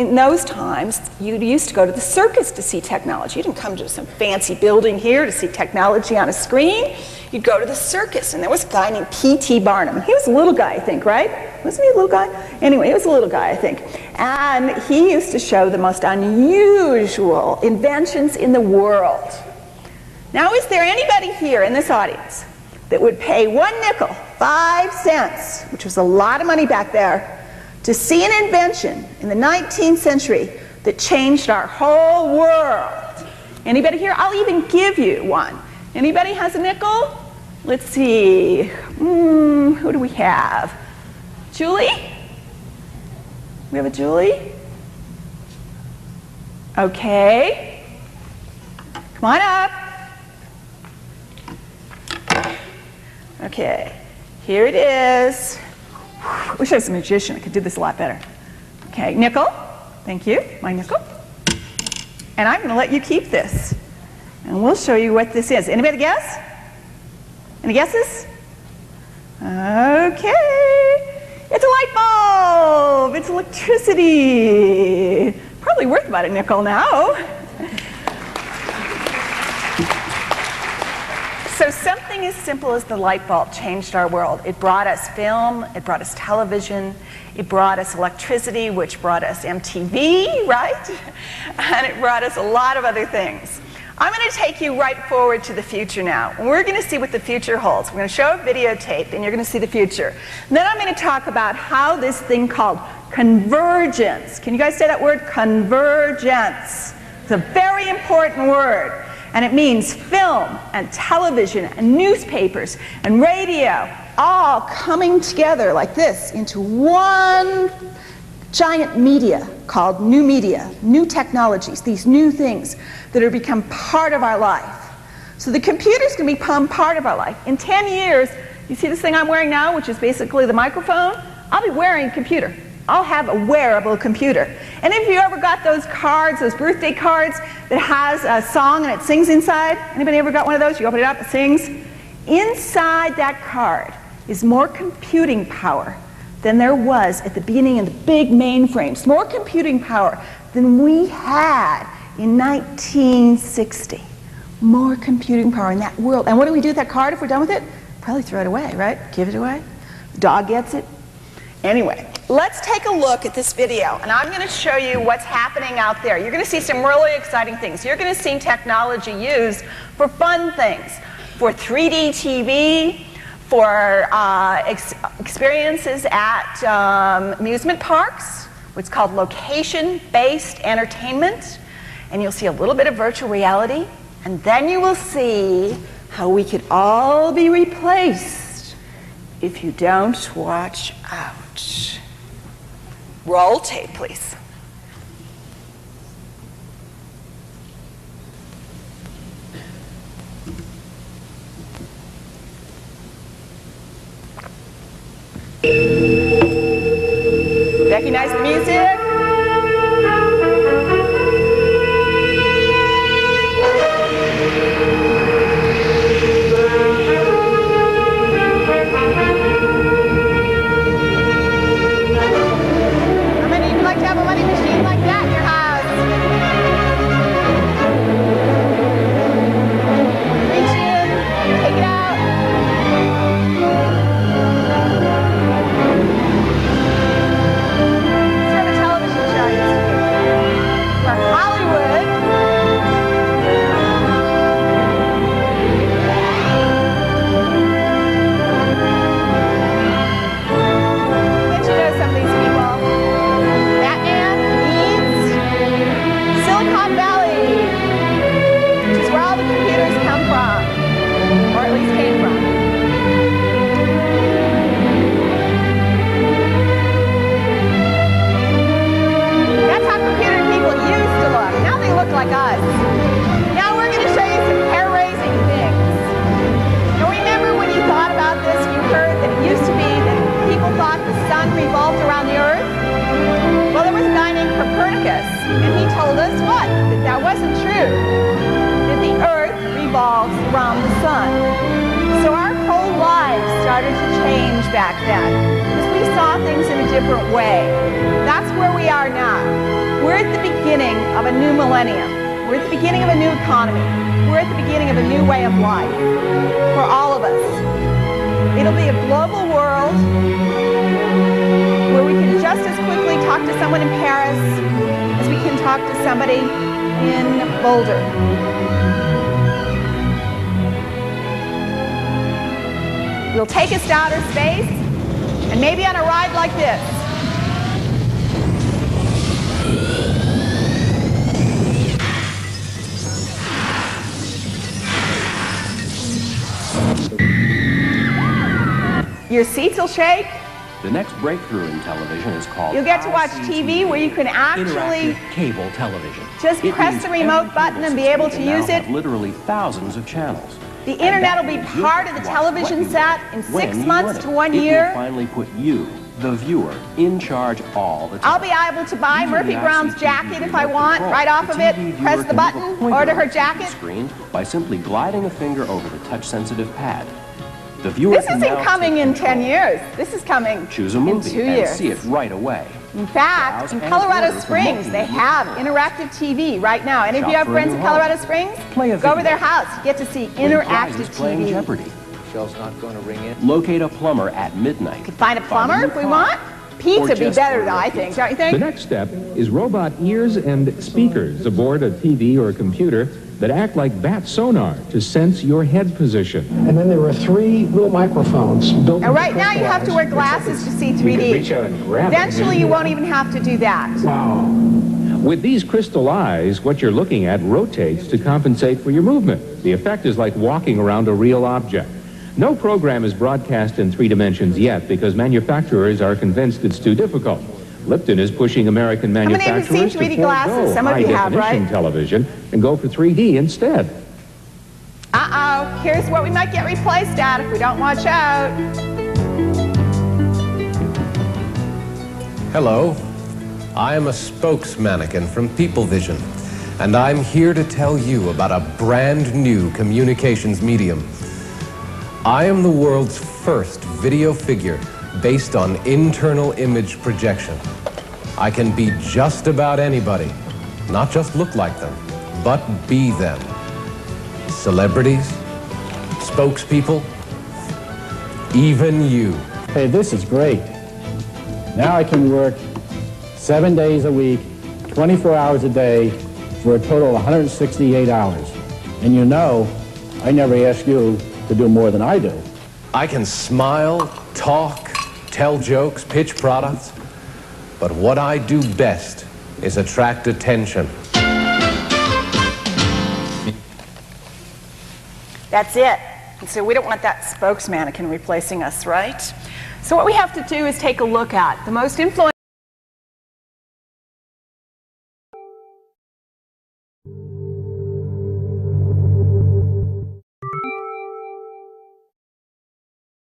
in those times, you used to go to the circus to see technology. You didn't come to some fancy building here to see technology on a screen. You'd go to the circus, and there was a guy named P.T. Barnum. He was a little guy, I think, right? Wasn't he a little guy? Anyway, he was a little guy, I think. And he used to show the most unusual inventions in the world. Now, is there anybody here in this audience that would pay 1 nickel, 5 cents, which was a lot of money back there, to see an invention in the 19th century that changed our whole world? Anybody here? I'll even give you one. Anybody has a nickel? Let's see. Who do we have? Julie? We have a Julie? Okay. Come on up. Okay. Here it is. I wish I was a magician. I could do this a lot better. Okay, nickel. Thank you. My nickel. And I'm going to let you keep this. And we'll show you what this is. Anybody guess? Any guesses? Okay. It's a light bulb. It's electricity. Probably worth about a nickel now. So something as simple as the light bulb changed our world. It brought us film, it brought us television, it brought us electricity, which brought us MTV, right? And it brought us a lot of other things. I'm going to take you right forward to the future now. And we're going to see what the future holds. We're going to show a videotape, and you're going to see the future. And then I'm going to talk about how this thing called convergence. Can you guys say that word? Convergence. It's a very important word. And it means film and television and newspapers and radio all coming together like this into one giant media called new media, new technologies, these new things that have become part of our life. So the computer's going to become part of our life. In 10 years, you see this thing I'm wearing now, which is basically the microphone? I'll be wearing a computer. I'll have a wearable computer. And if you ever got those cards, those birthday cards that has a song and it sings inside, anybody ever got one of those? You open it up, it sings. Inside that card is more computing power than there was at the beginning of the big mainframes. More computing power than we had in 1960. More computing power in that world. And what do we do with that card if we're done with it? Probably throw it away, right? Give it away. The dog gets it. Anyway, let's take a look at this video, and I'm going to show you what's happening out there. You're going to see some really exciting things. You're going to see technology used for fun things, for 3D TV, for experiences at amusement parks, what's called location-based entertainment, and you'll see a little bit of virtual reality, and then you will see how we could all be replaced if you don't watch out. Roll tape, please. Recognize the music? Around the sun. So our whole lives started to change back then. Because we we saw things in a different way. That's where we are now. We're at the beginning of a new millennium. We're at the beginning of a new economy. We're at the beginning of a new way of life for all of us. It'll be a global world where we can just as quickly talk to someone in Paris as we can talk to somebody in Boulder. We'll take us to outer space, and maybe on a ride like this. Your seats will shake. The next breakthrough in television is called You'll get to watch TV where you can actually cable television. just press the remote button and be able to use it. Literally thousands of channels. The internet will be part of the television set in 6 months to 1 year. It will finally put you, the viewer, in charge all the time. I'll be able to buy Murphy Brown's jacket if I want, right off of it, press the button, order her jacket. Screen by simply gliding a finger over the touch-sensitive pad. The viewer This isn't coming in 10 years. This is coming choose a in movie 2 and years. see it right away. In fact, in Colorado Springs, they have interactive TV right now. Any of you have friends in Colorado Springs? Go over their house. You get to see interactive Playing TV. Jeopardy. Michelle's not going to ring in. Locate a plumber at midnight. Could find a plumber if we want. Pizza would be just better, order though, a I think. Don't you think? The next step is robot ears and speakers aboard a TV or a computer that act like bat sonar to sense your head position. And then there were 3 little microphones built. Now, right now, you have to wear glasses to see 3D. reach out and grab it. Eventually, you won't even have to do that. Wow. With these crystal eyes, what you're looking at rotates to compensate for your movement. The effect is like walking around a real object. No program is broadcast in 3 dimensions yet because manufacturers are convinced it's too difficult. Lipton is pushing American many of you have manufacturers seen to 3D glasses? forego Some of you have, high-definition right? television and go for 3D instead. Uh-oh, here's what we might get replaced at if we don't watch out. Hello, I am a spokesmannequin from People Vision, and I'm here to tell you about a brand new communications medium. I am the world's first video figure based on internal image projection. I can be just about anybody, not just look like them, but be them. Celebrities, spokespeople, even you. Hey, this is great. Now I can work 7 days a week, 24 hours a day, for a total of 168 hours. And you know, I never ask you to do more than I do. I can smile, talk, tell jokes, pitch products, but what I do best is attract attention. That's it. And so we don't want that spokesmannequin replacing us, right? So what we have to do is take a look at the most influential